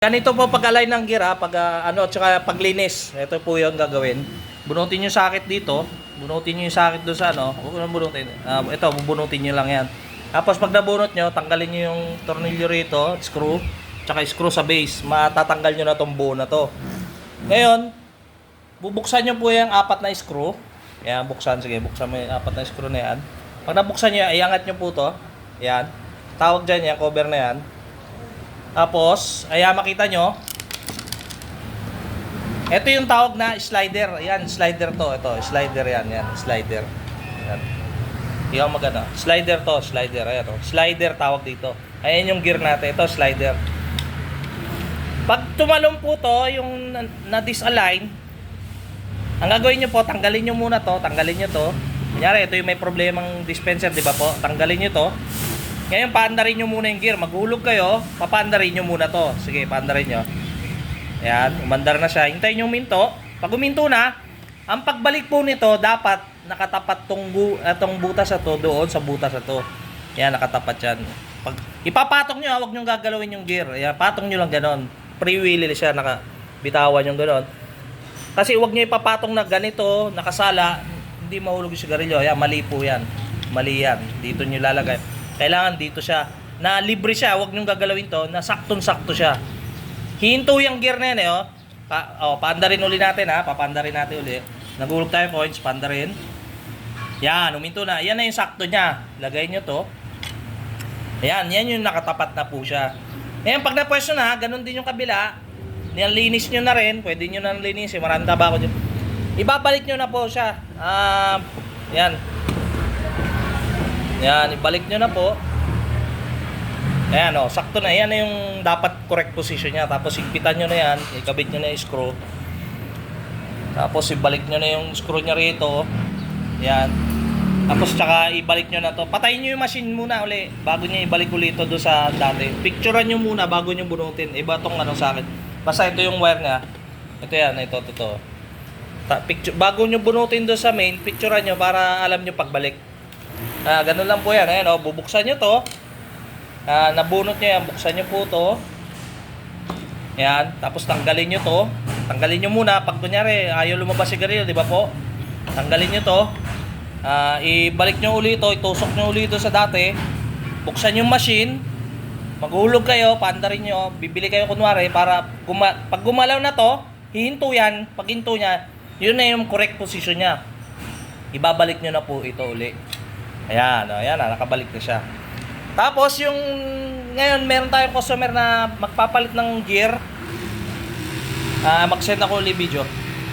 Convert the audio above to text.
Ganito po pag-align ng gear pag tsaka paglinis. Ito po 'yung gagawin. Bunutin niyo socket dito, bunutin niyo 'yung socket doon sa huwag mo bunutin. Ito, bubunutin niyo lang 'yan. Tapos pag nabunot niyo, tanggalin niyo 'yung tornilyo rito, screw, tsaka screw sa base. Matatanggal niyo na 'tong buo na 'to. Ngayon, bubuksan niyo po 'yung apat na screw. Yan, buksan, sige, buksan mo 'yung apat na screw na 'yan. Pag nabuksan niyo, iangat niyo po 'to. Yan. Tawag diyan 'yan, cover na 'yan. Tapos, makita nyo, ito yung tawag na slider. Ayan, slider to. Ito, slider yan. Yan, slider. Ayan. Yung maganda. Slider to, slider. Ayan to. Slider tawag dito. Ayan yung gear natin. Ito, slider. Pag tumalong po to, yung na-disalign, ang gagawin nyo po, tanggalin nyo muna to. Tanggalin nyo to. Kunyari, ito yung may problemang dispenser, di ba po? Tanggalin nyo to. Ngayon, paandarin nyo muna yung gear. Maghulog kayo, papaandarin nyo muna to. Sige, paandarin nyo. Ayan, umandar na siya. Hintayin nyo huminto. Pag huminto na, ang pagbalik po nito, dapat nakatapat tong butas na to doon sa butas na to. Ayan, nakatapat yan. Pag ipapatong nyo, huwag nyo gagalawin yung gear. Ayan, patong nyo lang ganon. Pre-wheelie siya, nakabitawan yung ganon. Kasi huwag nyo ipapatong na ganito, nakasala, hindi mahulog yung sigarilyo. Ayan, mali po yan. Mali yan. Dito nyo lalagay. Kailangan dito siya, na libre siya, huwag niyong gagalawin to, na saktong-sakto siya. Hinto yung gear na yan paandarin uli natin papandarin natin uli. Nagulog tayo coins, pandarin. Yan, huminto na. Yan na yung sakto niya. Lagay niyo to. Yan yung nakatapat na po siya. Ngayon, pag napwesto na, ganun din yung kabila. Nilinis nyo na rin, pwede nyo na linis. Maranda ba ako dyan? Ibabalik nyo na po siya. Yan. Yan, ibalik nyo na po. Ayan sakto na. Yan na yung dapat correct position niya. Tapos higpitan nyo na yan. Ikabit nyo na yung screw. Tapos ibalik nyo na yung screw niya rito. Yan. Tapos tsaka ibalik nyo na to. Patayin nyo yung machine muna uli. Bago nyo ibalik ulit ito doon sa dati. Picturean nyo muna bago nyo bunutin. Iba tong sa akin. Basta ito yung wire nga. Ito yan. Ito. Bago nyo bunutin doon sa main, picturean nyo para alam nyo pagbalik. Ganun lang po yan. Ayan, bubuksan nyo to. Nabunot nyo yan. Buksan nyo po to. Ayan. Tapos tanggalin nyo to. Tanggalin nyo muna. Pag kunyari, ayaw lumabas sigarilyo, di ba po? Tanggalin nyo to. Ibalik nyo uli to. Itusok nyo uli to sa dati. Buksan yung machine. Maghulog kayo. Paandarin nyo. Bibili kayo kunwari para pag gumalaw na to, hihinto yan. Pag hinto nya, yun na yung correct position nya. Ibabalik nyo na po ito uli. Ayan, nakabalik na siya. Tapos yung ngayon meron tayong customer na magpapalit ng gear. Mag-send ako ulit video.